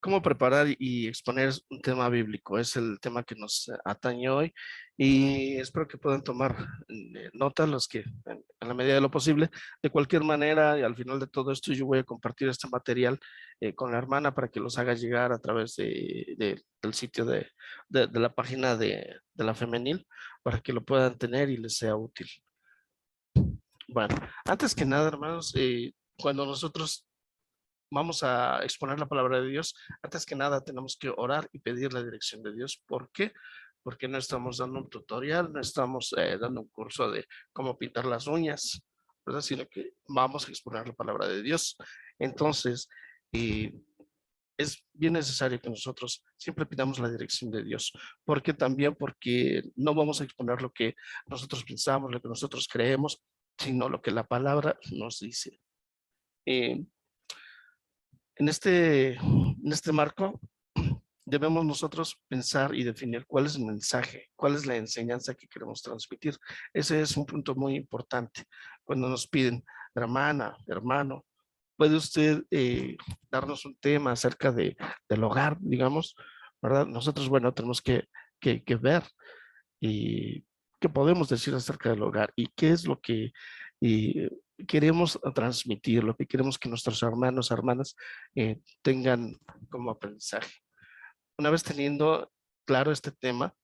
cómo preparar y exponer un tema bíblico. Es el tema que nos atañe hoy y espero que puedan tomar nota los que en la medida de lo posible. De cualquier manera, y al final de todo esto, yo voy a compartir este material con la hermana para que los haga llegar a través del sitio de la página de la femenil para que lo puedan tener y les sea útil. Bueno, antes que nada, hermanos, cuando nosotros vamos a exponer la palabra de Dios, antes que nada tenemos que orar y pedir la dirección de Dios. ¿Por qué? Porque no estamos dando un tutorial, no estamos dando un curso de cómo pintar las uñas, ¿verdad? Sino que vamos a exponer la palabra de Dios. Entonces, eh, es bien necesario que nosotros siempre pidamos la dirección de Dios. ¿Por qué? También porque no vamos a exponer lo que nosotros pensamos, lo que nosotros creemos, sino lo que la palabra nos dice. Eh, en este marco, debemos nosotros pensar y definir cuál es el mensaje, cuál es la enseñanza que queremos transmitir. Ese es un punto muy importante. Cuando nos piden, hermana, hermano, ¿puede usted darnos un tema acerca del hogar, digamos? ¿Verdad? Nosotros, bueno, tenemos que ver y qué podemos decir acerca del hogar y qué es lo que y, queremos transmitir, lo que queremos que nuestros hermanos, hermanas tengan como aprendizaje. Una vez teniendo claro este tema,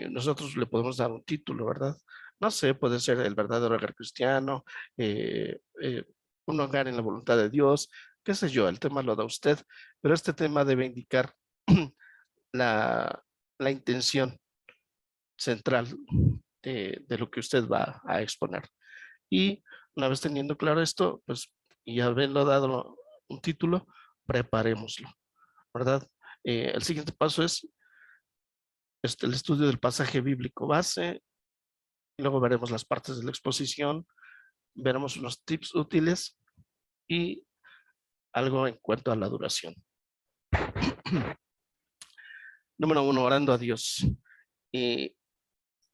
nosotros le podemos dar un título, ¿verdad? No sé, puede ser el verdadero hogar cristiano, un hogar en la voluntad de Dios, qué sé yo, el tema lo da usted, pero este tema debe indicar la, la intención central de lo que usted va a exponer. Y una vez teniendo claro esto, pues, y haberlo dado un título, preparémoslo, ¿verdad? El siguiente paso es el estudio del pasaje bíblico base, luego veremos las partes de la exposición, veremos unos tips útiles y algo en cuanto a la duración. Número uno, orando a Dios. Y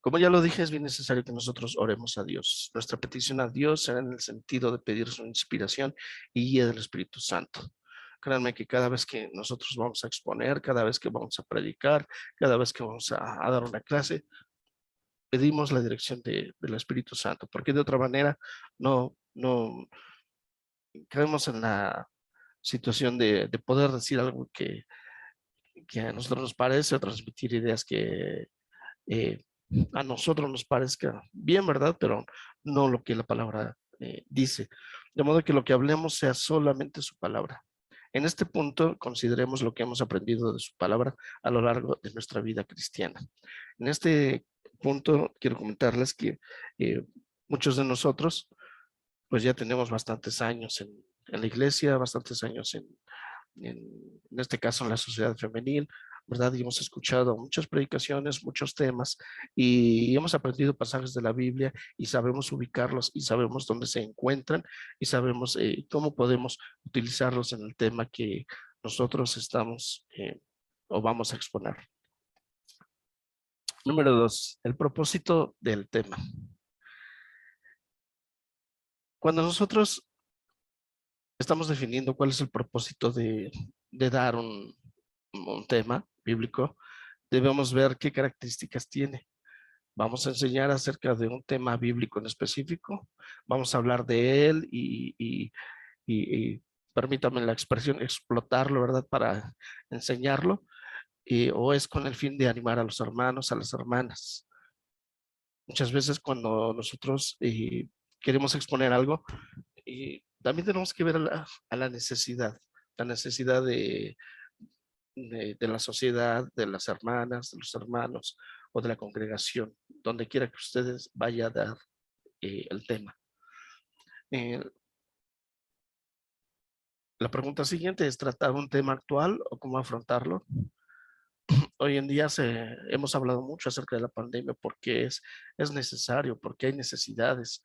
como ya lo dije, es bien necesario que nosotros oremos a Dios. Nuestra petición a Dios será en el sentido de pedir su inspiración y guía del Espíritu Santo. Créanme que cada vez que nosotros vamos a exponer, cada vez que vamos a predicar, cada vez que vamos a dar una clase, pedimos la dirección del Espíritu Santo, porque de otra manera no caemos en la situación de poder decir algo que a nosotros nos parece o transmitir ideas que eh, a nosotros nos parezca bien, ¿verdad? Pero no lo que la palabra dice. De modo que lo que hablemos sea solamente su palabra. En este punto, consideremos lo que hemos aprendido de su palabra a lo largo de nuestra vida cristiana. En este punto, quiero comentarles que eh, muchos de nosotros, pues ya tenemos bastantes años en la iglesia, bastantes años en este caso en la sociedad femenil, ¿verdad? Y hemos escuchado muchas predicaciones, muchos temas y hemos aprendido pasajes de la Biblia y sabemos ubicarlos y sabemos dónde se encuentran y sabemos cómo podemos utilizarlos en el tema que nosotros estamos o vamos a exponer. Número dos, el propósito del tema. Cuando nosotros estamos definiendo cuál es el propósito de dar un tema bíblico, debemos ver qué características tiene. Vamos a enseñar acerca de un tema bíblico en específico, vamos a hablar de él y permítame la expresión, explotarlo, ¿verdad? Para enseñarlo, o es con el fin de animar a los hermanos, a las hermanas. Muchas veces cuando nosotros queremos exponer algo, también tenemos que ver a la necesidad de la sociedad, de las hermanas, de los hermanos o de la congregación, donde quiera que ustedes vayan a dar el tema. Eh, la pregunta siguiente es: ¿tratar un tema actual o cómo afrontarlo? Hoy en día hemos hablado mucho acerca de la pandemia porque es necesario, porque hay necesidades.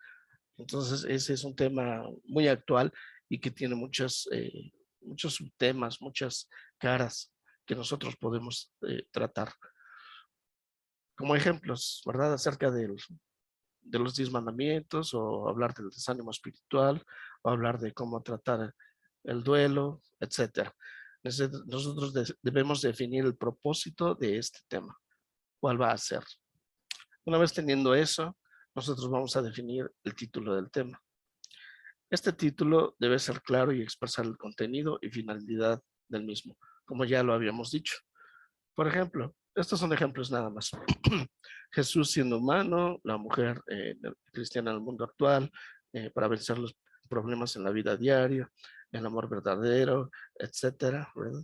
Entonces, ese es un tema muy actual y que tiene muchos subtemas, muchas caras que nosotros podemos tratar. Como ejemplos, ¿verdad? Acerca de los 10 mandamientos o hablar del desánimo espiritual o hablar de cómo tratar el duelo, etcétera. nosotros debemos definir el propósito de este tema. ¿Cuál va a ser? Una vez teniendo eso, nosotros vamos a definir el título del tema. Este título debe ser claro y expresar el contenido y finalidad del mismo, como ya lo habíamos dicho. Por ejemplo, estos son ejemplos nada más. Jesús siendo humano, la mujer cristiana en el mundo actual, para vencer los problemas en la vida diaria, el amor verdadero, etcétera, ¿verdad?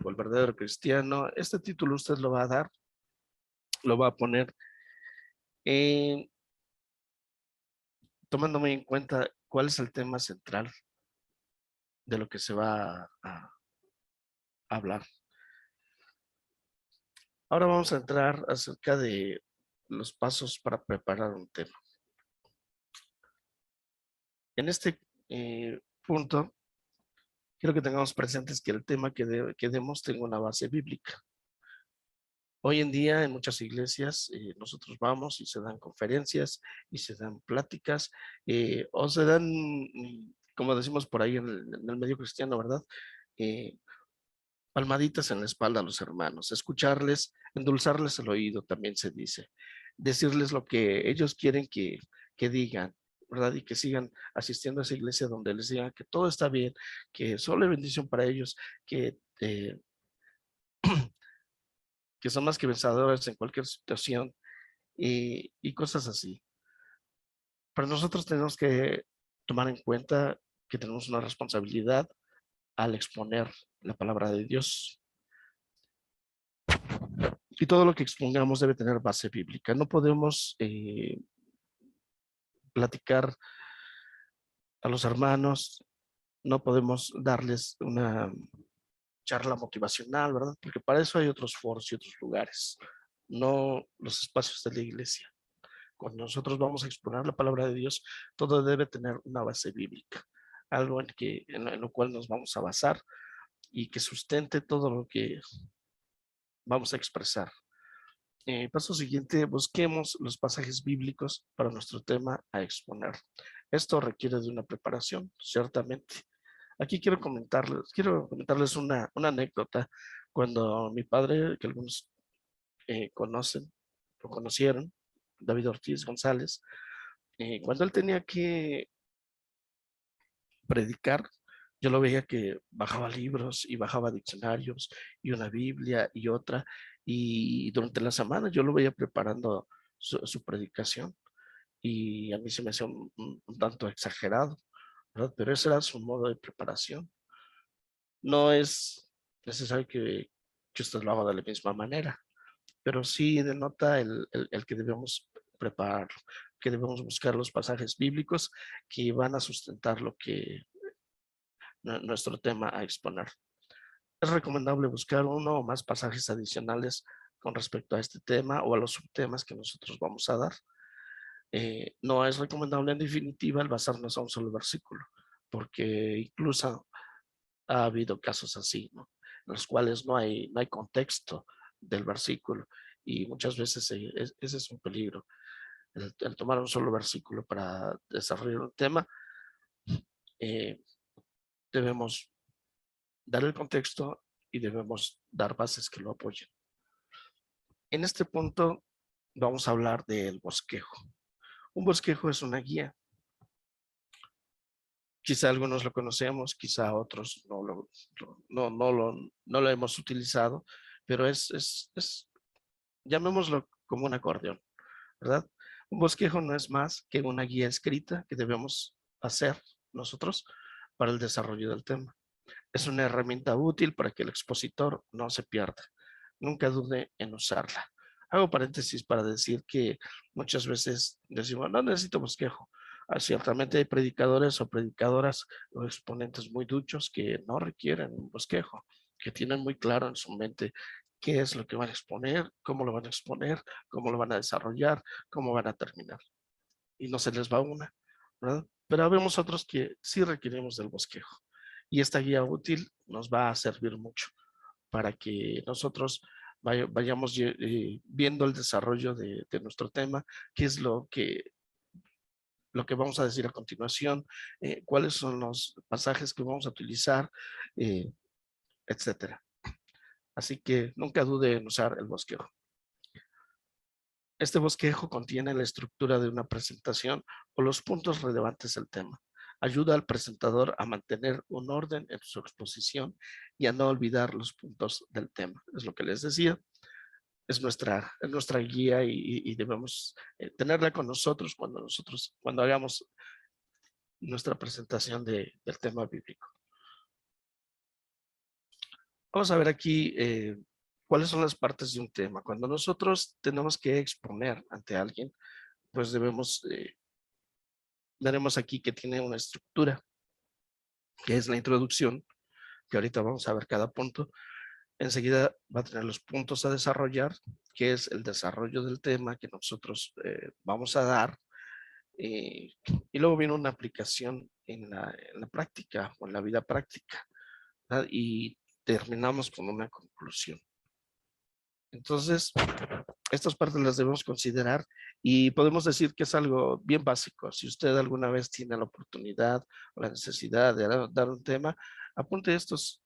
O el verdadero cristiano. Este título usted lo va a dar, lo va a poner tomando muy en cuenta cuál es el tema central de lo que se va a hablar. Ahora vamos a entrar acerca de los pasos para preparar un tema. En este punto, quiero que tengamos presentes que el tema que demos tenga una base bíblica. Hoy en día en muchas iglesias nosotros vamos y se dan conferencias y se dan pláticas o se dan, como decimos por ahí en el medio cristiano, ¿verdad? Palmaditas en la espalda a los hermanos, escucharles, endulzarles el oído, también se dice, decirles lo que ellos quieren que digan, ¿verdad? Y que sigan asistiendo a esa iglesia donde les digan que todo está bien, que solo hay bendición para ellos, que son más que vencedores en cualquier situación y cosas así. Pero nosotros tenemos que tomar en cuenta que tenemos una responsabilidad al exponer la palabra de Dios. Y todo lo que expongamos debe tener base bíblica. No podemos platicar a los hermanos, no podemos darles una charla motivacional, ¿verdad? Porque para eso hay otros foros y otros lugares, no los espacios de la iglesia. Cuando nosotros vamos a exponer la palabra de Dios, todo debe tener una base bíblica, algo en lo cual nos vamos a basar y que sustente todo lo que vamos a expresar. Paso siguiente, busquemos los pasajes bíblicos para nuestro tema a exponer. Esto requiere de una preparación, ciertamente. Aquí quiero comentarles una anécdota. Cuando mi padre, que algunos conocen o conocieron, David Ortiz González, cuando él tenía que predicar, yo lo veía que bajaba libros y bajaba diccionarios y una Biblia y otra, y durante la semana yo lo veía preparando su predicación y a mí se me hacía un tanto exagerado, ¿verdad? Pero ese era su modo de preparación. No es necesario que usted lo haga de la misma manera, pero sí denota el que debemos preparar, que debemos buscar los pasajes bíblicos que van a sustentar lo que nuestro tema a exponer. Es recomendable buscar uno o más pasajes adicionales con respecto a este tema o a los subtemas que nosotros vamos a dar. No es recomendable en definitiva el basarnos a un solo versículo, porque incluso ha habido casos así, ¿no? En los cuales no hay contexto del versículo y muchas veces ese es un peligro, el tomar un solo versículo para desarrollar un tema. eh, Debemos dar el contexto y debemos dar bases que lo apoyen. En este punto vamos a hablar del bosquejo. Un bosquejo es una guía. Quizá algunos lo conocemos, quizá otros no lo hemos utilizado, pero llamémoslo como un acordeón, ¿verdad? Un bosquejo no es más que una guía escrita que debemos hacer nosotros para el desarrollo del tema. Es una herramienta útil para que el expositor no se pierda. Nunca dude en usarla. Hago paréntesis para decir que muchas veces decimos, no necesito bosquejo. Ciertamente hay predicadores o predicadoras o exponentes muy duchos que no requieren un bosquejo, que tienen muy claro en su mente qué es lo que van a exponer, cómo lo van a exponer, cómo lo van a desarrollar, cómo van a terminar. Y no se les va una, ¿verdad? Pero habemos otros que sí requerimos del bosquejo. Y esta guía útil nos va a servir mucho para que nosotros vayamos viendo el desarrollo de nuestro tema, qué es lo que vamos a decir a continuación, cuáles son los pasajes que vamos a utilizar, etcétera. Así que nunca dude en usar el bosquejo. Este bosquejo contiene la estructura de una presentación o los puntos relevantes del tema. Ayuda al presentador a mantener un orden en su exposición y a no olvidar los puntos del tema. Es lo que les decía. Es nuestra guía y debemos tenerla con nosotros cuando hagamos nuestra presentación del tema bíblico. Vamos a ver aquí cuáles son las partes de un tema. Cuando nosotros tenemos que exponer ante alguien, pues veremos aquí que tiene una estructura, que es la introducción, que ahorita vamos a ver cada punto. Enseguida va a tener los puntos a desarrollar, que es el desarrollo del tema que nosotros vamos a dar. Y luego viene una aplicación en la práctica o en la vida práctica, ¿verdad? Y terminamos con una conclusión. Entonces, estas partes las debemos considerar y podemos decir que es algo bien básico. Si usted alguna vez tiene la oportunidad o la necesidad de dar un tema, apunte estos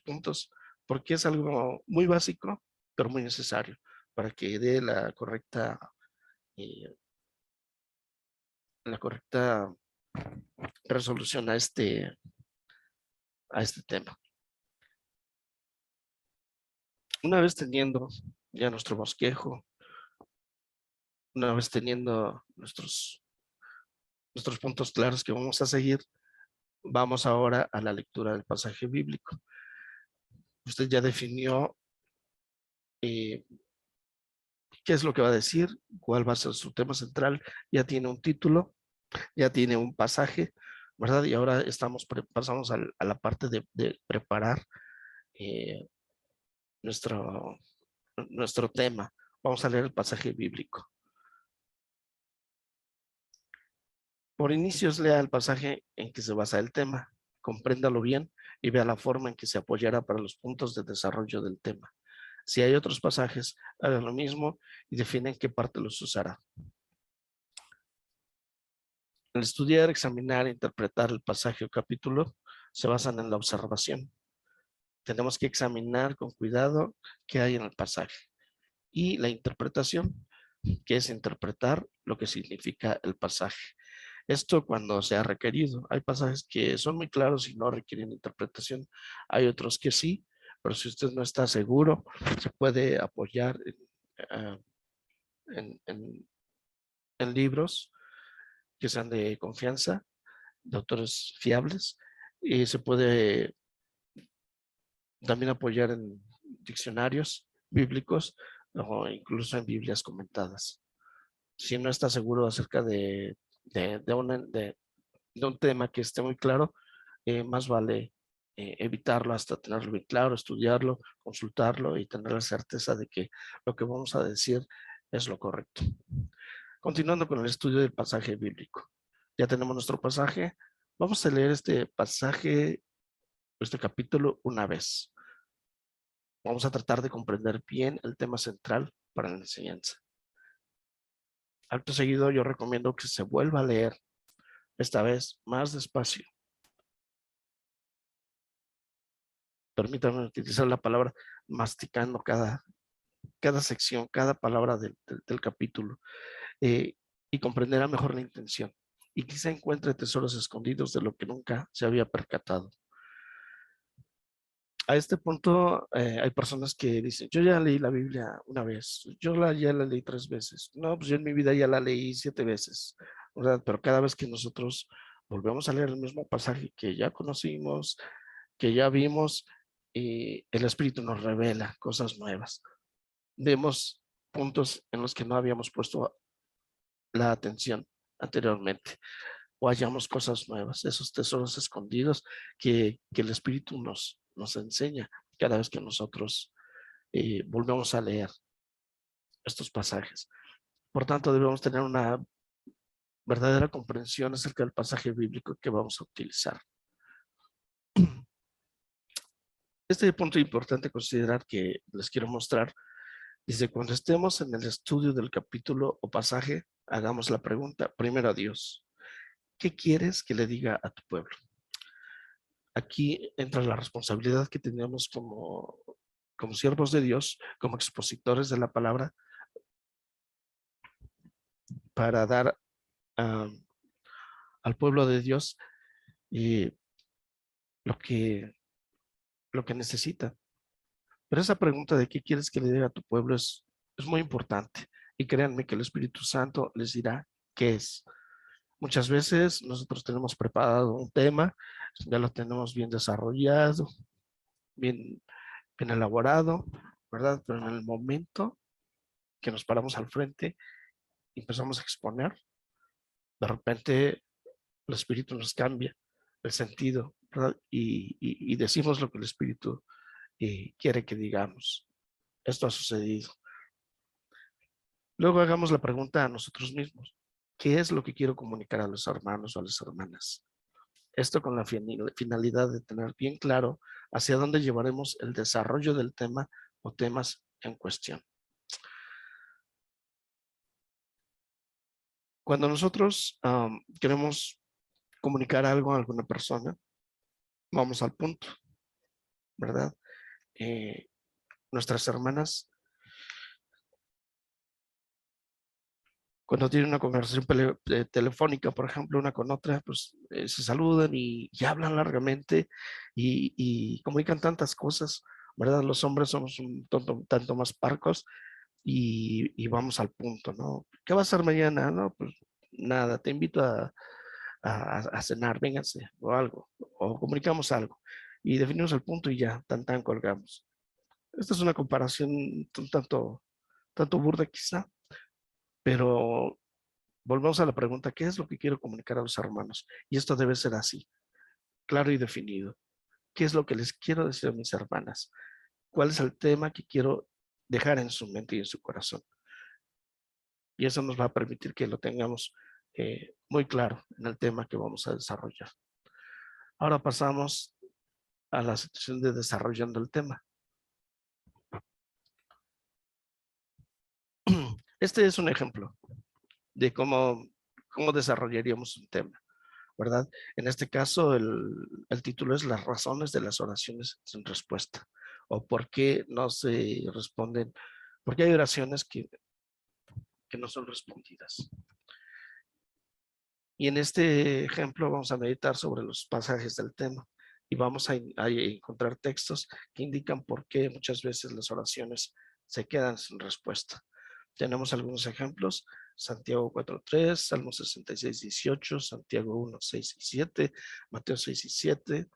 puntos porque es algo muy básico, pero muy necesario para que dé eh, la correcta resolución a este tema. Una vez teniendo ya nuestro bosquejo, una vez teniendo nuestros puntos claros que vamos a seguir, vamos ahora a la lectura del pasaje bíblico. Usted ya definió qué es lo que va a decir, cuál va a ser su tema central, ya tiene un título, ya tiene un pasaje, ¿verdad? Y ahora pasamos a la parte de preparar eh, nuestro tema. Vamos a leer el pasaje bíblico. Por inicios, lea el pasaje en que se basa el tema, compréndalo bien y vea la forma en que se apoyará para los puntos de desarrollo del tema. Si hay otros pasajes, haga lo mismo y define en qué parte los usará. Al estudiar, examinar e interpretar el pasaje o capítulo, se basan en la observación. Tenemos que examinar con cuidado qué hay en el pasaje. Y la interpretación, que es interpretar lo que significa el pasaje. Esto cuando sea requerido. Hay pasajes que son muy claros y no requieren interpretación. Hay otros que sí, pero si usted no está seguro, se puede apoyar en libros que sean de confianza, de autores fiables, y se puede también apoyar en diccionarios bíblicos o incluso en Biblias comentadas. Si no está seguro acerca de un tema que esté muy claro, más vale evitarlo hasta tenerlo bien claro, estudiarlo, consultarlo y tener la certeza de que lo que vamos a decir es lo correcto. Continuando con el estudio del pasaje bíblico. Ya tenemos nuestro pasaje. Vamos a leer este pasaje, este capítulo una vez. Vamos a tratar de comprender bien el tema central para la enseñanza. Acto seguido, yo recomiendo que se vuelva a leer, esta vez más despacio. Permítanme utilizar la palabra masticando cada sección, cada palabra del capítulo, y comprenderá mejor la intención. Y quizá encuentre tesoros escondidos de lo que nunca se había percatado. A este punto hay personas que dicen, yo ya leí la Biblia una vez, ya la leí 3 veces. No, pues yo en mi vida ya la leí 7 veces, ¿verdad? Pero cada vez que nosotros volvemos a leer el mismo pasaje que ya conocimos, que ya vimos, el Espíritu nos revela cosas nuevas. Vemos puntos en los que no habíamos puesto la atención anteriormente, o hallamos cosas nuevas, esos tesoros escondidos que el Espíritu nos enseña cada vez que nosotros volvemos a leer estos pasajes. Por tanto, debemos tener una verdadera comprensión acerca del pasaje bíblico que vamos a utilizar. Este punto importante considerar que les quiero mostrar, dice, cuando estemos en el estudio del capítulo o pasaje, hagamos la pregunta primero a Dios. ¿Qué quieres que le diga a tu pueblo? aquí entra la responsabilidad que tenemos como siervos de Dios, como expositores de la palabra, para dar ah, al pueblo de Dios eh, lo que, lo que necesita. Pero esa pregunta de qué quieres que le diga a tu pueblo es muy importante. Y créanme que el Espíritu Santo les dirá qué es. Muchas veces nosotros tenemos preparado un tema, ya lo tenemos bien desarrollado, bien, bien elaborado, ¿verdad? Pero en el momento que nos paramos al frente y empezamos a exponer, de repente el Espíritu nos cambia el sentido, ¿verdad? Y decimos lo que el Espíritu quiere que digamos. Esto ha sucedido. Luego hagamos la pregunta a nosotros mismos. ¿Qué es lo que quiero comunicar a los hermanos o a las hermanas? Esto con la finalidad de tener bien claro hacia dónde llevaremos el desarrollo del tema o temas en cuestión. Cuando nosotros queremos comunicar algo a alguna persona, vamos al punto, ¿verdad? Nuestras hermanas, cuando tienen una conversación telefónica, por ejemplo, una con otra, pues se saludan y hablan largamente y comunican tantas cosas, ¿verdad? Los hombres somos un tanto más parcos y vamos al punto, ¿no? ¿Qué va a hacer mañana? No, pues nada, te invito a cenar, vénganse, o algo, o comunicamos algo. Y definimos el punto y ya, tan colgamos. Esta es una comparación un tanto burda quizá, pero volvemos a la pregunta, ¿qué es lo que quiero comunicar a los hermanos? Y esto debe ser así, claro y definido. ¿Qué es lo que les quiero decir a mis hermanas? ¿Cuál es el tema que quiero dejar en su mente y en su corazón? Y eso nos va a permitir que lo tengamos muy claro en el tema que vamos a desarrollar. Ahora pasamos a la situación de desarrollando el tema. Este es un ejemplo de cómo desarrollaríamos un tema, ¿verdad? En este caso, el título es Las razones de las oraciones sin respuesta, o por qué no se responden, porque hay oraciones que no son respondidas. Y en este ejemplo vamos a meditar sobre los pasajes del tema y vamos a encontrar textos que indican por qué muchas veces las oraciones se quedan sin respuesta. Tenemos algunos ejemplos: Santiago 4:3, Salmo 66:18, Santiago 1:6 y 7, Mateo 6 y 7,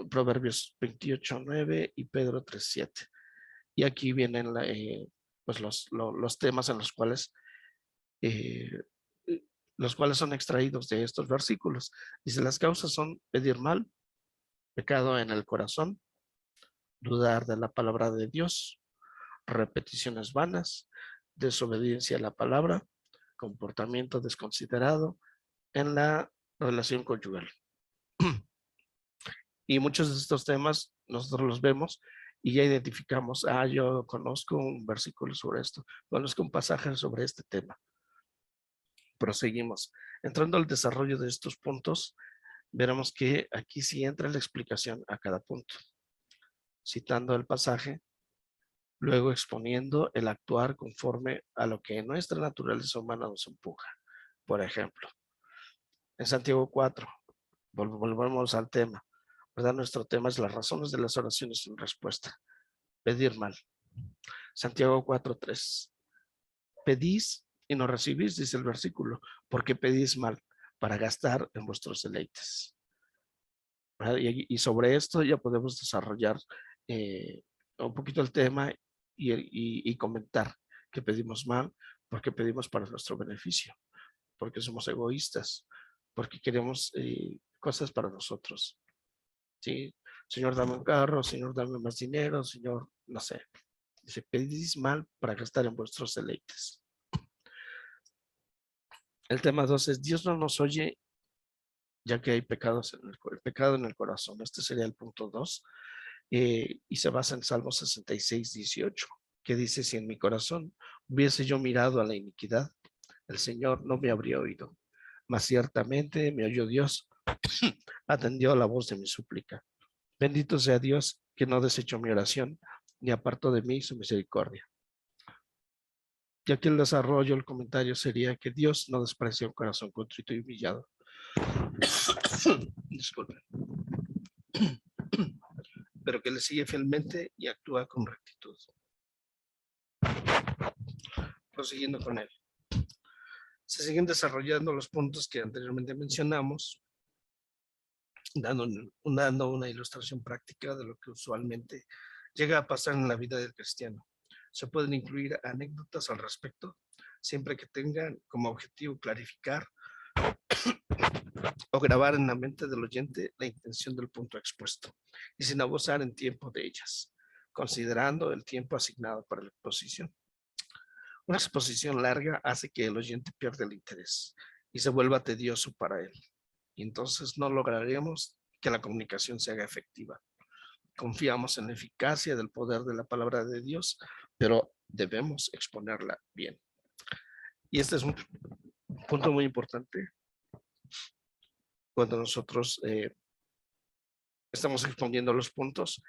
Proverbios 28:9 y Pedro 3:7. Y aquí vienen pues los temas en eh, los cuales son extraídos de estos versículos. Dice, las causas son pedir mal, pecado en el corazón, dudar de la palabra de Dios, repeticiones vanas, desobediencia a la palabra, comportamiento desconsiderado en la relación conyugal. Y muchos de estos temas nosotros los vemos y ya identificamos, yo conozco un versículo sobre esto, conozco un pasaje sobre este tema. Proseguimos. Entrando al desarrollo de estos puntos, veremos que aquí sí entra la explicación a cada punto, citando el pasaje, luego exponiendo el actuar conforme a lo que nuestra naturaleza humana nos empuja. Por ejemplo, en Santiago 4, volvemos al tema, ¿verdad? Nuestro tema es las razones de las oraciones sin respuesta. Pedir mal. Santiago 4:3. Pedís y no recibís, dice el versículo, porque pedís mal para gastar en vuestros deleites. Y sobre esto ya podemos desarrollar un poquito el tema y comentar que pedimos mal, porque pedimos para nuestro beneficio, porque somos egoístas, porque queremos cosas para nosotros. ¿Sí? Señor, dame un carro, Señor, dame más dinero, Señor, no sé. Dice, pedís mal para gastar en vuestros deleites. El tema 2 es, Dios no nos oye ya que hay pecados en el pecado en el corazón. Este sería el punto 2. Y se basa en Salmo 66:18, que dice, si en mi corazón hubiese yo mirado a la iniquidad, el Señor no me habría oído, mas ciertamente me oyó Dios atendió a la voz de mi súplica. Bendito sea Dios que no desechó mi oración, ni apartó de mí su misericordia. Y aquí el desarrollo, el comentario sería que Dios no desprecia un corazón contrito y humillado. Disculpen. Pero que le sigue fielmente y actúa con rectitud. Prosiguiendo con él. Se siguen desarrollando los puntos que anteriormente mencionamos, dando una ilustración práctica de lo que usualmente llega a pasar en la vida del cristiano. Se pueden incluir anécdotas al respecto, siempre que tengan como objetivo clarificar o grabar en la mente del oyente la intención del punto expuesto, y sin abusar en tiempo de ellas, considerando el tiempo asignado para la exposición. Una exposición larga hace que el oyente pierda el interés y se vuelva tedioso para él, y entonces no lograremos que la comunicación se haga efectiva. Confiamos en la eficacia del poder de la palabra de Dios, pero debemos exponerla bien. Y este es un punto muy importante cuando nosotros estamos exponiendo los puntos.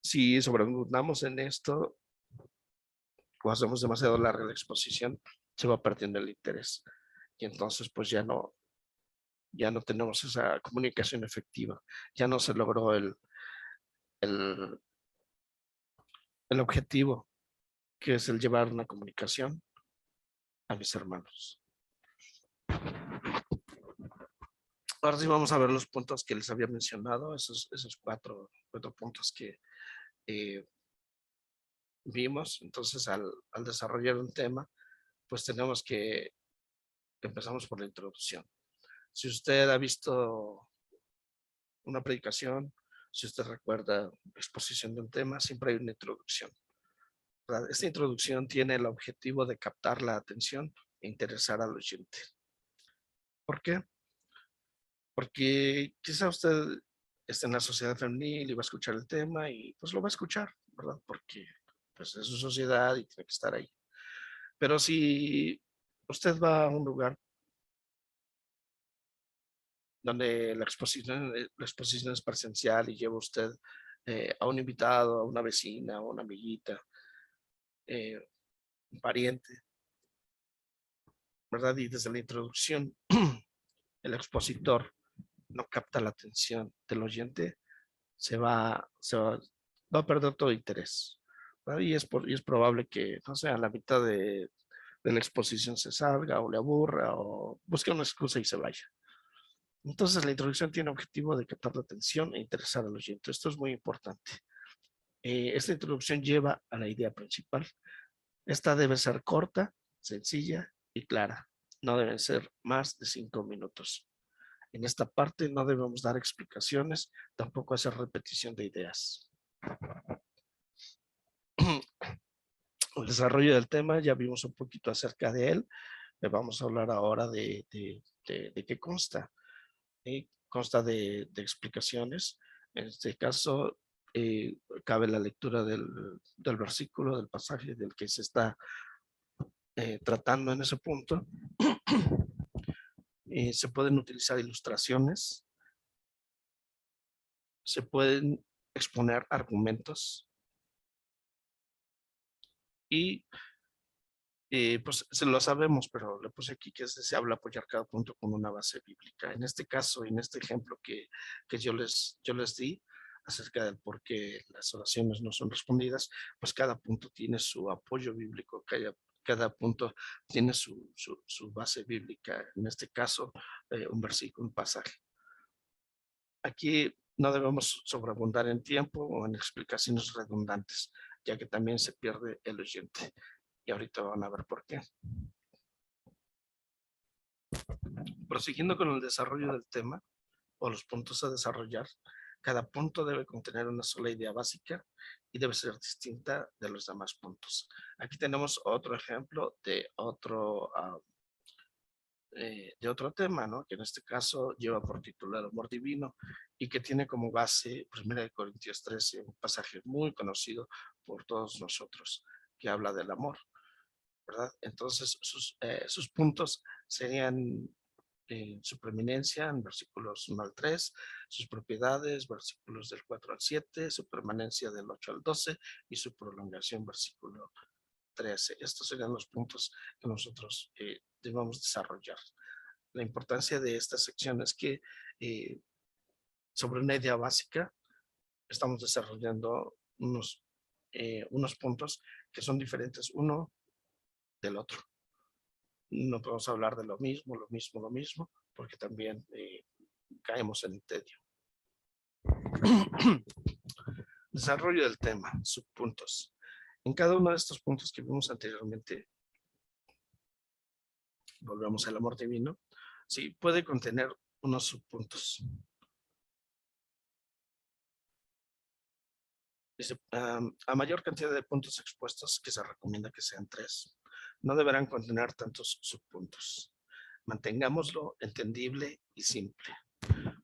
Si sobreabundamos en esto o hacemos demasiado larga la exposición, se va perdiendo el interés. Y entonces pues ya no tenemos esa comunicación efectiva. Ya no se logró el, el objetivo, que es el llevar una comunicación a mis hermanos. Ahora sí vamos a ver los puntos que les había mencionado, esos cuatro puntos que vimos. Entonces, al desarrollar un tema, pues tenemos que empezamos por la introducción. Si usted ha visto una predicación, si usted recuerda la exposición de un tema, siempre hay una introducción, ¿verdad? Esta introducción tiene el objetivo de captar la atención e interesar al oyente. ¿Por qué? Porque quizá usted está en la sociedad femenil y va a escuchar el tema y pues lo va a escuchar, ¿verdad? Porque pues es su sociedad y tiene que estar ahí. Pero si usted va a un lugar donde la exposición es presencial y lleva usted a un invitado, a una vecina, a una amiguita, eh, un pariente, ¿verdad? Y desde la introducción el expositor no capta la atención del oyente, va a perder todo interés. ¿Verdad? Y es probable que, no sé, a la mitad de la exposición se salga o le aburra o busque una excusa y se vaya. Entonces, la introducción tiene objetivo de captar la atención e interesar al oyente. Esto es muy importante. Esta introducción lleva a la idea principal. Esta debe ser corta, sencilla y clara. No deben ser más de 5 minutos. En esta parte no debemos dar explicaciones, tampoco hacer repetición de ideas. El desarrollo del tema, ya vimos un poquito acerca de él. Vamos a hablar ahora de qué consta. Consta de explicaciones. En este caso, cabe la lectura del versículo, del pasaje del que se está tratando en ese punto. Se pueden utilizar ilustraciones, se pueden exponer argumentos y pues se lo sabemos, pero le puse aquí que se habla apoyar cada punto con una base bíblica. En este caso, en este ejemplo que yo les di acerca del por qué las oraciones no son respondidas, pues cada punto tiene su apoyo bíblico, cada punto tiene su base bíblica. En este caso, un versículo, un pasaje. Aquí no debemos sobreabundar en tiempo o en explicaciones redundantes, ya que también se pierde el oyente. Y ahorita van a ver por qué. Prosiguiendo con el desarrollo del tema o los puntos a desarrollar, cada punto debe contener una sola idea básica y debe ser distinta de los demás puntos. Aquí tenemos otro ejemplo de otro tema, ¿no? Que en este caso lleva por título el amor divino y que tiene como base 1 Corintios 13, un pasaje muy conocido por todos nosotros que habla del amor, ¿verdad? Entonces sus puntos serían su preeminencia en versículos 1 al 3, sus propiedades, versículos del 4 al 7, su permanencia del 8 al 12 y su prolongación, versículo 13. Estos serían los puntos que nosotros debemos desarrollar. La importancia de esta sección es que sobre una idea básica estamos desarrollando unos puntos que son diferentes uno del otro. No podemos hablar de lo mismo, porque también caemos en el tedio. Desarrollo del tema, subpuntos. En cada uno de estos puntos que vimos anteriormente, volvemos al amor divino, sí, puede contener unos subpuntos. Dice, a mayor cantidad de puntos expuestos, que se recomienda que sean 3, no deberán contener tantos subpuntos. Mantengámoslo entendible y simple.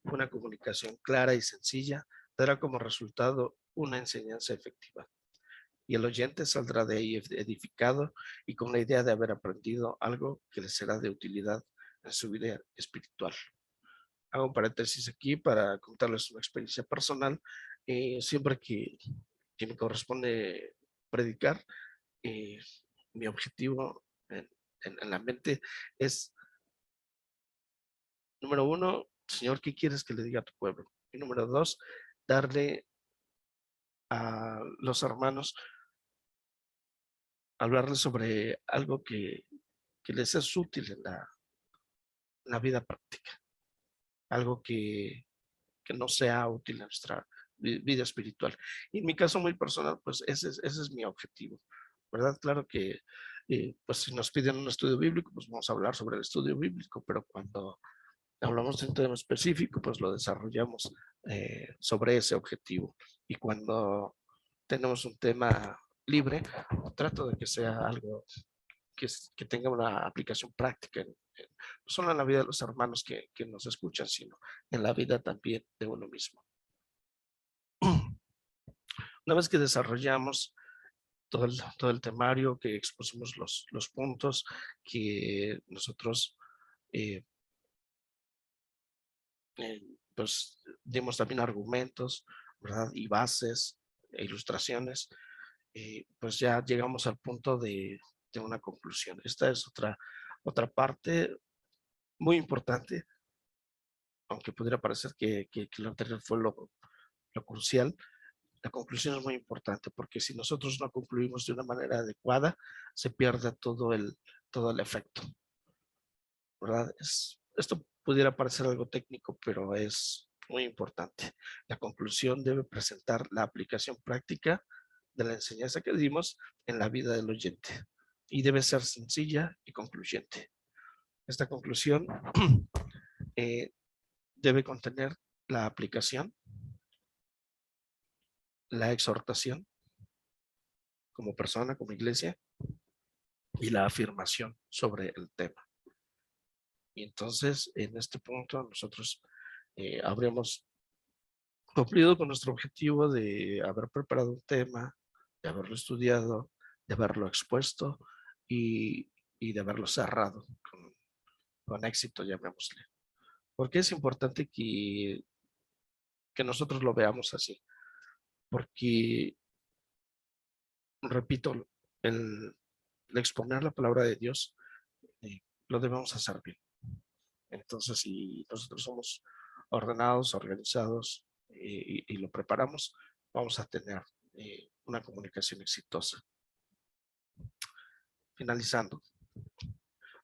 Una comunicación clara y sencilla dará como resultado una enseñanza efectiva. Y el oyente saldrá de ahí edificado y con la idea de haber aprendido algo que le será de utilidad en su vida espiritual. Hago un paréntesis aquí para contarles una experiencia personal. Siempre que me corresponde predicar, mi objetivo en la mente es, número 1, Señor, ¿qué quieres que le diga a tu pueblo? Y número 2, darle a los hermanos, hablarles sobre algo que les es útil en la vida práctica, algo que no sea útil en nuestra vida espiritual. Y en mi caso muy personal, pues ese es mi objetivo, ¿verdad? Claro que, pues si nos piden un estudio bíblico, pues vamos a hablar sobre el estudio bíblico, pero cuando hablamos de un tema específico, pues lo desarrollamos sobre ese objetivo. Y cuando tenemos un tema libre, trato de que sea algo que tenga una aplicación práctica, no solo en la vida de los hermanos que nos escuchan, sino en la vida también de uno mismo. Una vez que desarrollamos todo el temario, que expusimos los puntos, que nosotros pues dimos también argumentos, ¿verdad? Y bases e ilustraciones, pues ya llegamos al punto de una conclusión. Esta es otra parte muy importante, aunque pudiera parecer que lo anterior fue lo crucial. La conclusión es muy importante porque si nosotros no concluimos de una manera adecuada, se pierde todo el efecto, ¿verdad? Esto pudiera parecer algo técnico, pero es muy importante. La conclusión debe presentar la aplicación práctica de la enseñanza que dimos en la vida del oyente y debe ser sencilla y concluyente. Esta conclusión debe contener la aplicación, la exhortación como persona, como iglesia, y la afirmación sobre el tema. Y entonces, en este punto, nosotros habríamos cumplido con nuestro objetivo de haber preparado un tema, de haberlo estudiado, de haberlo expuesto y, y de haberlo cerrado con éxito, llamémosle. ¿Por qué es importante que nosotros lo veamos así? Porque, repito, el exponer la palabra de Dios lo debemos hacer bien. Entonces, si nosotros somos ordenados, organizados y lo preparamos, vamos a tener una comunicación exitosa. Finalizando,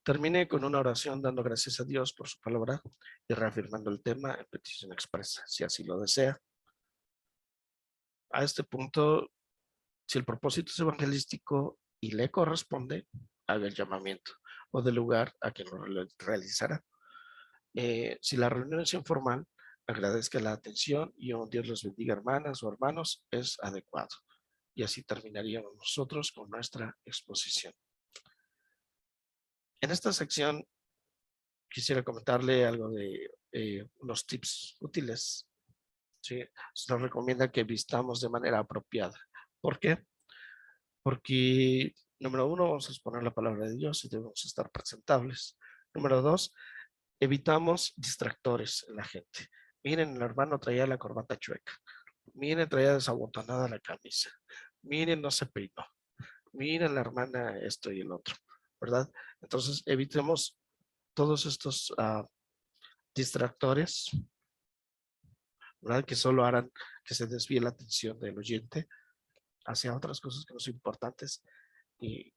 terminé con una oración dando gracias a Dios por su palabra y reafirmando el tema en petición expresa, si así lo desea. A este punto, si el propósito es evangelístico y le corresponde, haga el llamamiento o del lugar a quien lo realizará. Si la reunión es informal, agradezca la atención y un Dios los bendiga, hermanas o hermanos, es adecuado. Y así terminaríamos nosotros con nuestra exposición. En esta sección quisiera comentarle algo de unos tips útiles. ¿Sí? Se nos recomienda que vistamos de manera apropiada. ¿Por qué? Porque, número 1, vamos a exponer la palabra de Dios y debemos estar presentables. Número 2, Evitamos distractores en la gente. Miren, el hermano traía la corbata chueca. Miren, traía desabotonada la camisa. Miren, no se peinó. Miren, la hermana esto y el otro, ¿verdad? Entonces, evitemos todos estos distractores, ¿verdad? Que solo harán que se desvíe la atención del oyente hacia otras cosas que no son importantes y,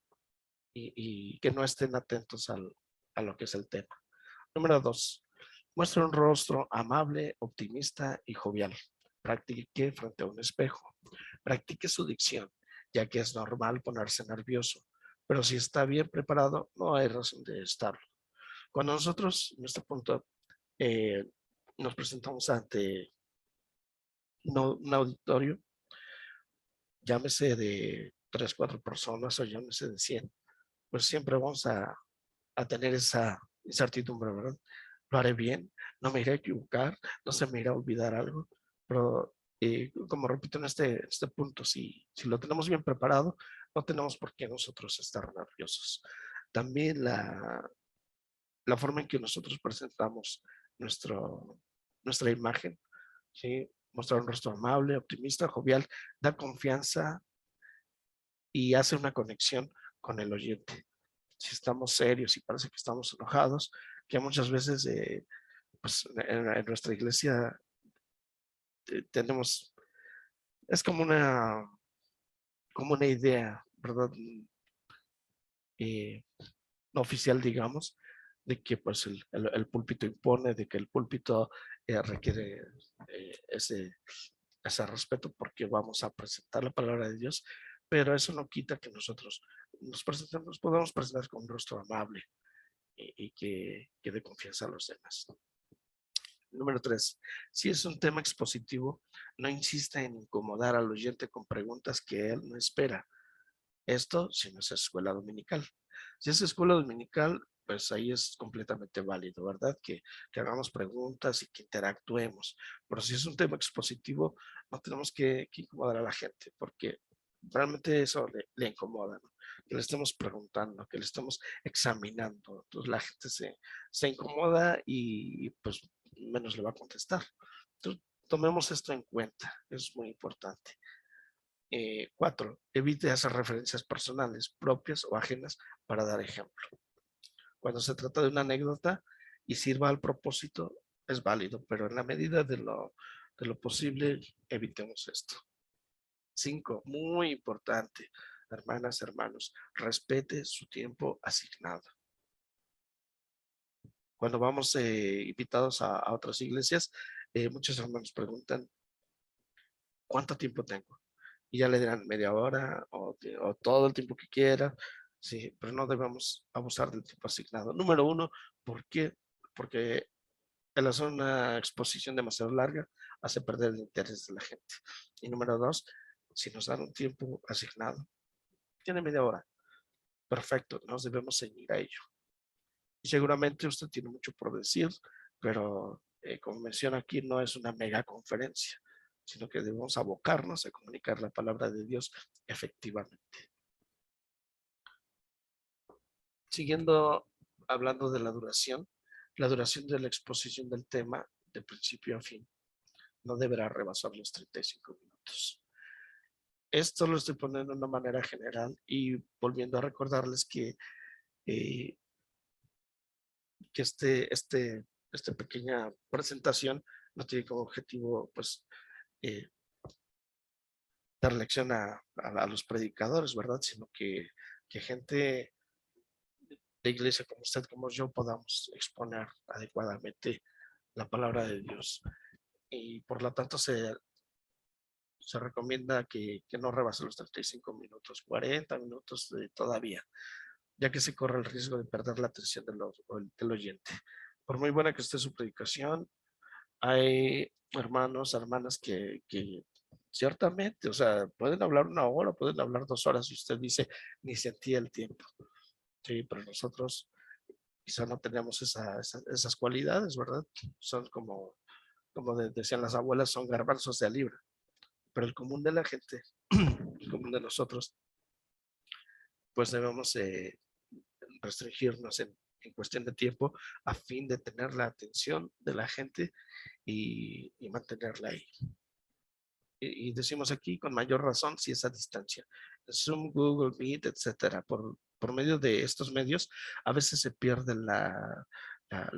y que no estén atentos a lo que es el tema. Número 2. Muestra un rostro amable, optimista y jovial. Practique frente a un espejo. Practique su dicción, ya que es normal ponerse nervioso, pero si está bien preparado, no hay razón de estarlo. Cuando nosotros, en este punto, eh, nos presentamos ante un auditorio, llámese de 3, 4 personas o llámese de 100, pues siempre vamos a tener esa incertidumbre, ¿verdad? Lo haré bien, no me iré a equivocar, no se me irá a olvidar algo, pero como repito en este punto, si lo tenemos bien preparado, no tenemos por qué nosotros estar nerviosos. También la forma en que nosotros presentamos nuestra imagen, ¿sí? Mostrar un rostro amable, optimista, jovial, da confianza y hace una conexión con el oyente. Si estamos serios y parece que estamos enojados, que muchas veces pues, en nuestra iglesia tenemos, es como una idea, ¿verdad? Eh, no oficial, digamos, de que pues el púlpito impone, de que el púlpito requiere ese respeto porque vamos a presentar la palabra de Dios, pero eso no quita que nosotros nos podamos presentar con un rostro amable y que dé confianza a los demás. Número 3. Si es un tema expositivo, no insista en incomodar al oyente con preguntas que él no espera. Esto si no es escuela dominical. Si es escuela dominical, pues ahí es completamente válido, ¿verdad? Que hagamos preguntas y que interactuemos. Pero si es un tema expositivo, no tenemos que incomodar a la gente, porque realmente eso le incomoda, ¿no? Que le estemos preguntando, que le estemos examinando. Entonces la gente se incomoda y pues menos le va a contestar. Entonces, tomemos esto en cuenta, es muy importante. 4. Evite hacer referencias personales, propias o ajenas para dar ejemplo. Cuando se trata de una anécdota y sirva al propósito, es válido, pero en la medida de lo posible, evitemos esto. 5. Muy importante, hermanas, hermanos, respete su tiempo asignado. Cuando vamos invitados a otras iglesias, muchos hermanos preguntan, ¿cuánto tiempo tengo? Y ya le dirán media hora o todo el tiempo que quiera, sí, pero no debemos abusar del tiempo asignado. Número 1, ¿por qué? Porque el hacer una exposición demasiado larga hace perder el interés de la gente. Y número 2, si nos dan un tiempo asignado, tiene media hora, perfecto, nos debemos ceñir a ello. Y seguramente usted tiene mucho por decir, pero como menciona aquí, no es una mega conferencia, sino que debemos abocarnos a comunicar la palabra de Dios efectivamente. Siguiendo hablando de la duración de la exposición del tema de principio a fin no deberá rebasar los 35 minutos. Esto lo estoy poniendo de una manera general y volviendo a recordarles eh, que esta pequeña presentación no tiene como objetivo pues eh, dar lección a los predicadores, ¿verdad? Sino que gente de iglesia como usted, como yo, podamos exponer adecuadamente la palabra de Dios. Y por lo tanto se recomienda que no rebase los 35 minutos, 40 minutos todavía, ya que se corre el riesgo de perder la atención del oyente. Por muy buena que esté su predicación, hay hermanos, hermanas que ciertamente, o sea, pueden hablar 1 hora, pueden hablar 2 horas y usted dice, ni sentía el tiempo. Sí, pero nosotros quizá no tenemos esas cualidades, ¿verdad? Son como decían las abuelas, son garbanzos de a libra. Pero el común de la gente, el común de nosotros, pues debemos restringirnos en cuestión de tiempo a fin de tener la atención de la gente y mantenerla ahí. Y decimos aquí con mayor razón si es a distancia. Zoom, Google Meet, etcétera. Por medio de estos medios a veces se pierde la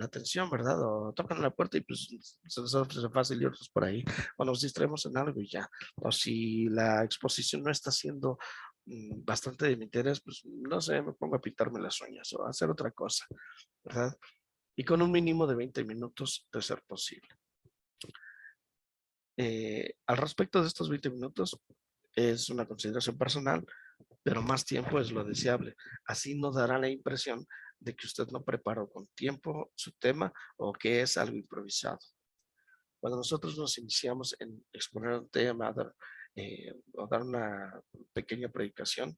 atención, ¿verdad? O tocan la puerta y pues se nos hace fácil irnos por ahí o nos distraemos en algo y ya. O si la exposición no está siendo bastante de mi interés, pues no sé, me pongo a pintarme las uñas o a hacer otra cosa, ¿verdad? Y con un mínimo de 20 minutos de ser posible. Al respecto de estos 20 minutos, es una consideración personal, pero más tiempo es lo deseable. Así no dará la impresión de que usted no preparó con tiempo su tema o que es algo improvisado. Cuando nosotros nos iniciamos en exponer un tema o dar una pequeña predicación,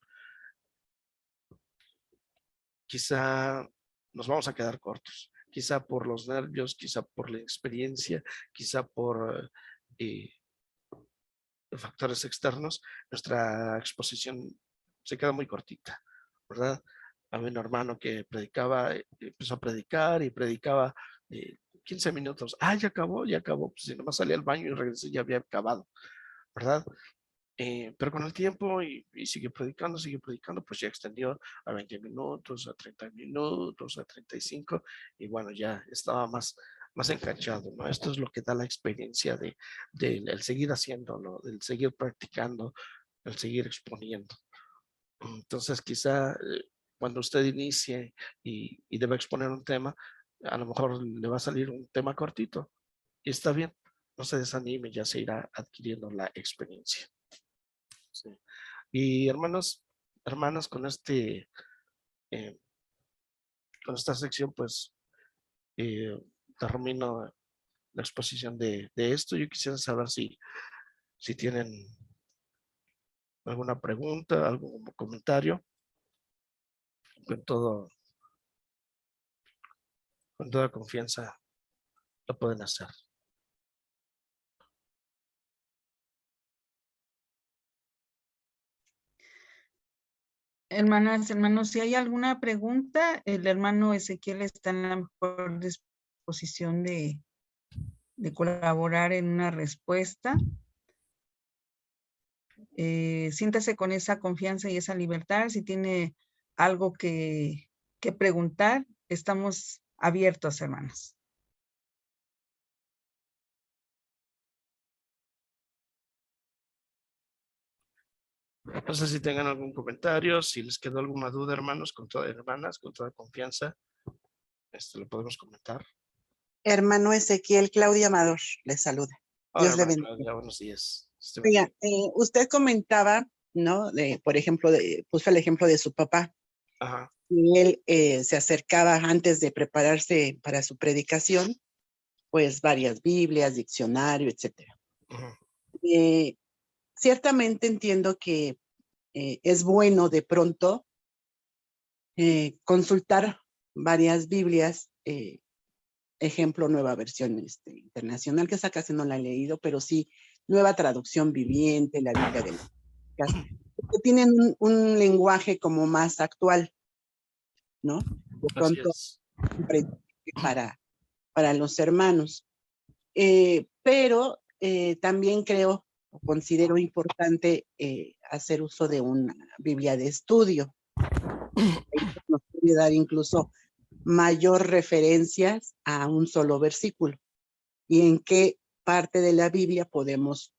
quizá nos vamos a quedar cortos, quizá por los nervios, quizá por la experiencia, quizá por factores externos, nuestra exposición se queda muy cortita, ¿verdad? Había un hermano que predicaba, empezó a predicar y predicaba 15 minutos. Ah, ya acabó. Pues si nomás salía al baño y regresé, ya había acabado, ¿verdad? Pero con el tiempo y sigue predicando, pues ya extendió a 20 minutos, a 30 minutos, a 35, y bueno, ya estaba más enganchado, ¿no? Esto es lo que da la experiencia de el seguir haciéndolo, del seguir practicando, el seguir exponiendo. Entonces, quizá cuando usted inicie y deba exponer un tema, a lo mejor le va a salir un tema cortito, y está bien, no se desanime, ya se irá adquiriendo la experiencia. Sí. Y hermanos, hermanas, eh, con esta sección, pues eh, termino la exposición de esto. Yo quisiera saber si tienen alguna pregunta, algún comentario, con todo, con toda confianza lo pueden hacer. Hermanas, hermanos, si hay alguna pregunta, el hermano Ezequiel está en la mejor disposición de colaborar en una respuesta. Siéntase con esa confianza y esa libertad. Si tiene algo que preguntar, estamos abiertos, hermanas. No sé si tengan algún comentario, si les quedó alguna duda, hermanos, hermanas, con toda confianza, lo podemos comentar. Hermano Ezequiel, Claudia Amador, le saluda. Hola, Dios le hermana bendiga. Claudia, buenos días. Oiga, usted comentaba, ¿no? Por ejemplo, puso el ejemplo de su papá. Ajá. Y él se acercaba antes de prepararse para su predicación, pues varias Biblias, diccionario, etcétera. Ajá. Ciertamente entiendo que es bueno de pronto consultar varias Biblias, ejemplo, Nueva Versión Internacional, que esa casi no la he leído, pero sí Nueva Traducción Viviente, la Biblia de las que tienen un lenguaje como más actual, ¿no? De pronto para los hermanos. Pero también creo o considero importante hacer uso de una Biblia de estudio. Nos puede dar incluso mayor referencias a un solo versículo y en qué parte de la Biblia podemos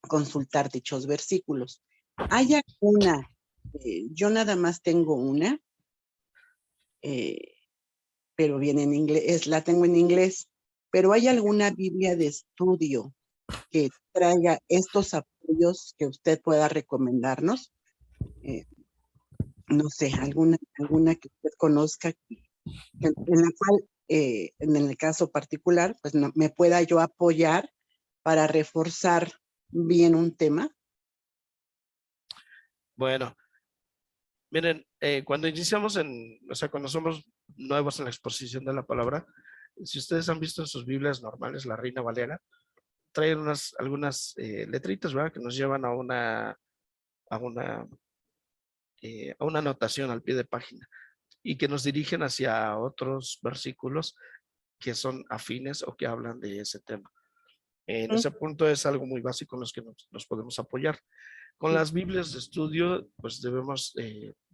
consultar dichos versículos. ¿Hay alguna? Yo nada más tengo una, pero viene en inglés, la tengo en inglés, pero ¿hay alguna Biblia de estudio que traiga estos apoyos que usted pueda recomendarnos? No sé, alguna que usted conozca en la cual, en el caso particular, pues me pueda yo apoyar para reforzar bien un tema. Bueno, miren, cuando iniciamos cuando somos nuevos en la exposición de la palabra, si ustedes han visto en sus Biblias normales, la Reina Valera, traen algunas letritas, ¿verdad? Que nos llevan a una anotación al pie de página. y que nos dirigen hacia otros versículos que son afines o que hablan de ese tema. En ese punto es algo muy básico en los que nos podemos apoyar. Con las Biblias de estudio, pues debemos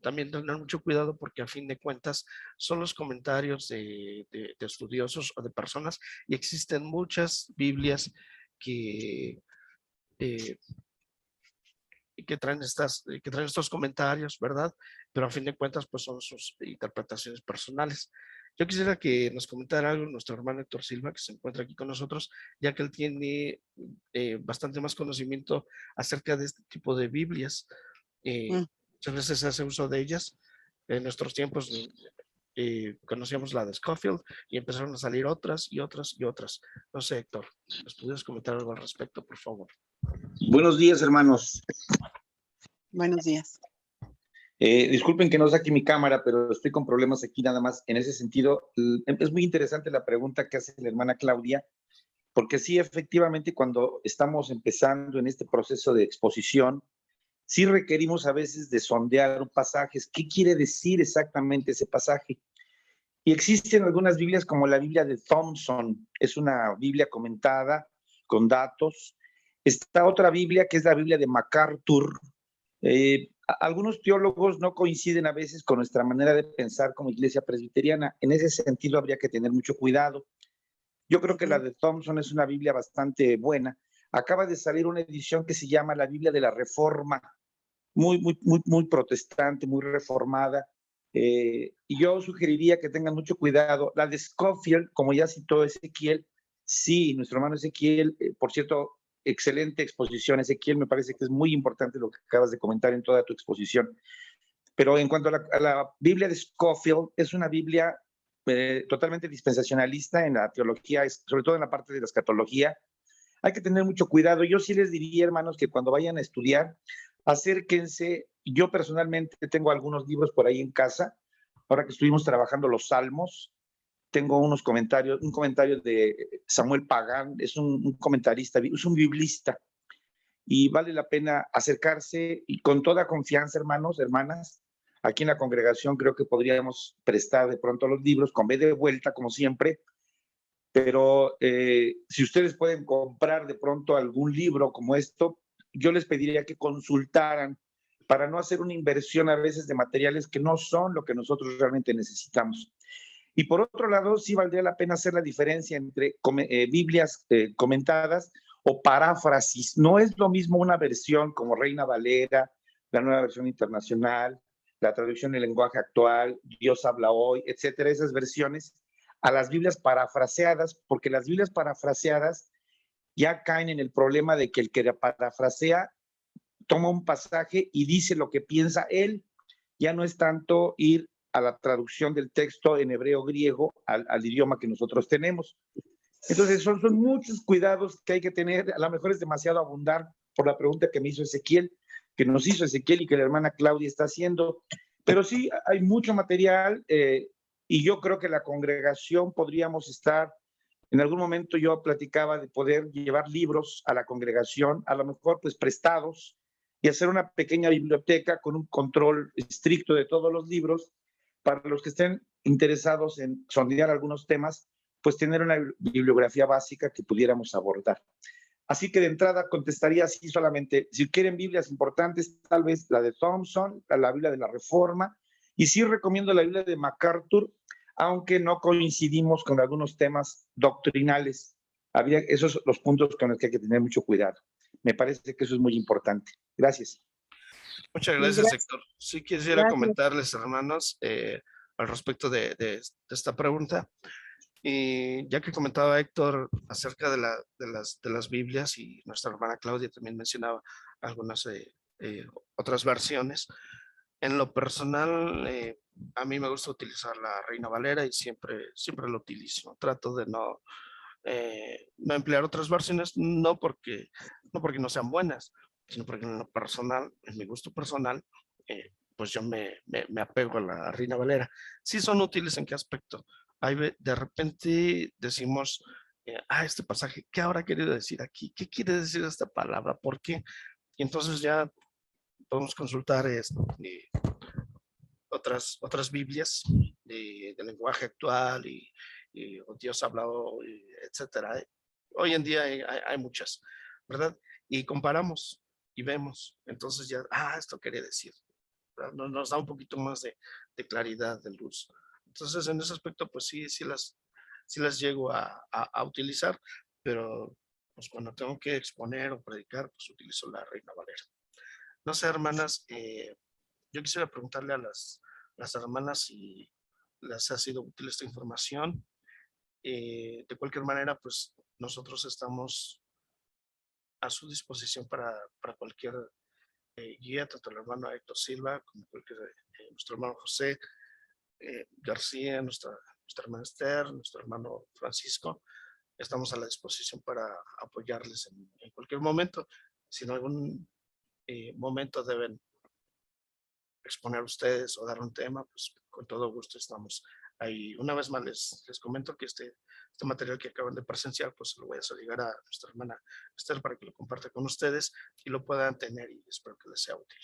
también tener mucho cuidado porque a fin de cuentas son los comentarios de estudiosos o de personas y existen muchas Biblias que, eh, que traen estos comentarios, ¿verdad? Pero a fin de cuentas, pues son sus interpretaciones personales. Yo quisiera que nos comentara algo nuestro hermano Héctor Silva, que se encuentra aquí con nosotros, ya que él tiene bastante más conocimiento acerca de este tipo de Biblias. Muchas veces se hace uso de ellas. En nuestros tiempos conocíamos la de Scofield y empezaron a salir otras y otras y otras. No sé, Héctor, ¿nos pudieras comentar algo al respecto, por favor? Buenos días, hermanos. Buenos días. Disculpen que no saque mi cámara, pero estoy con problemas aquí nada más. En ese sentido, es muy interesante la pregunta que hace la hermana Claudia, porque sí, efectivamente, cuando estamos empezando en este proceso de exposición, sí requerimos a veces de sondear pasajes. ¿Qué quiere decir exactamente ese pasaje? Y existen algunas Biblias como la Biblia de Thompson, es una Biblia comentada con datos. Está otra Biblia que es la Biblia de MacArthur. Algunos teólogos no coinciden a veces con nuestra manera de pensar como iglesia presbiteriana. En ese sentido habría que tener mucho cuidado. Yo creo que la de Thompson es una Biblia bastante buena. Acaba de salir una edición que se llama la Biblia de la Reforma, muy protestante, muy reformada. Y yo sugeriría que tengan mucho cuidado. La de Scofield, como ya citó Ezequiel, sí, nuestro hermano Ezequiel, por cierto, excelente exposición, Ezequiel, me parece que es muy importante lo que acabas de comentar en toda tu exposición. Pero en cuanto a la Biblia de Scofield, es una Biblia totalmente dispensacionalista en la teología, sobre todo en la parte de la escatología. Hay que tener mucho cuidado. Yo sí les diría, hermanos, que cuando vayan a estudiar, acérquense. Yo personalmente tengo algunos libros por ahí en casa. Ahora que estuvimos trabajando los Salmos, tengo un comentario de Samuel Pagán, es un comentarista, es un biblista, y vale la pena acercarse y con toda confianza, hermanos, hermanas. Aquí en la congregación creo que podríamos prestar de pronto los libros con B de vuelta, como siempre, pero si ustedes pueden comprar de pronto algún libro como esto, yo les pediría que consultaran para no hacer una inversión a veces de materiales que no son lo que nosotros realmente necesitamos. Y por otro lado, sí valdría la pena hacer la diferencia entre Biblias comentadas o paráfrasis. No es lo mismo una versión como Reina Valera, la Nueva Versión Internacional, la traducción en lenguaje actual, Dios habla hoy, etcétera, esas versiones, a las Biblias parafraseadas, porque las Biblias parafraseadas ya caen en el problema de que el que parafrasea toma un pasaje y dice lo que piensa él. Ya no es tanto ir a la traducción del texto en hebreo griego al idioma que nosotros tenemos. Entonces son muchos cuidados que hay que tener. A lo mejor es demasiado abundar por la pregunta que me hizo Ezequiel, que nos hizo Ezequiel y que la hermana Claudia está haciendo, pero sí hay mucho material y yo creo que la congregación podríamos estar, en algún momento yo platicaba de poder llevar libros a la congregación, a lo mejor pues prestados, y hacer una pequeña biblioteca con un control estricto de todos los libros para los que estén interesados en sondear algunos temas, pues tener una bibliografía básica que pudiéramos abordar. Así que de entrada contestaría así solamente, si quieren Biblias importantes, tal vez la de Thompson, la Biblia de la Reforma, y sí recomiendo la Biblia de MacArthur, aunque no coincidimos con algunos temas doctrinales. Esos son los puntos con los que hay que tener mucho cuidado. Me parece que eso es muy importante. Gracias. Muchas gracias, Héctor. Sí quisiera comentarles, hermanos, al respecto de esta pregunta. Y ya que comentaba Héctor acerca de las Biblias y nuestra hermana Claudia también mencionaba algunas otras versiones, en lo personal, a mí me gusta utilizar la Reina Valera y siempre lo utilizo. Trato de no emplear otras versiones, no porque no sean buenas, sino porque en lo personal, en mi gusto personal, pues yo me apego a la Reina Valera. Sí son útiles, ¿en qué aspecto? De repente decimos, este pasaje, ¿qué habrá querido decir aquí? ¿Qué quiere decir esta palabra? ¿Por qué? Y entonces ya podemos consultar otras Biblias de lenguaje actual o Dios hablado, etcétera. Hoy en día hay muchas, ¿verdad? Y comparamos y vemos. Entonces ya, esto quería decir. Nos da un poquito más de claridad, de luz. Entonces, en ese aspecto, pues sí las llego a utilizar, pero pues cuando tengo que exponer o predicar, pues utilizo la Reina Valera. No sé, hermanas, yo quisiera preguntarle a las hermanas si les ha sido útil esta información. De cualquier manera, pues nosotros estamos a su disposición para cualquier guía, tanto el hermano Héctor Silva como nuestro hermano José García, nuestra hermana Esther, nuestro hermano Francisco. Estamos a la disposición para apoyarles en cualquier momento. Si en algún momento deben exponer ustedes o dar un tema, pues con todo gusto estamos ahí. Una vez más les comento que este material que acaban de presenciar, pues lo voy a hacer llegar a nuestra hermana Esther para que lo comparta con ustedes y lo puedan tener, y espero que les sea útil.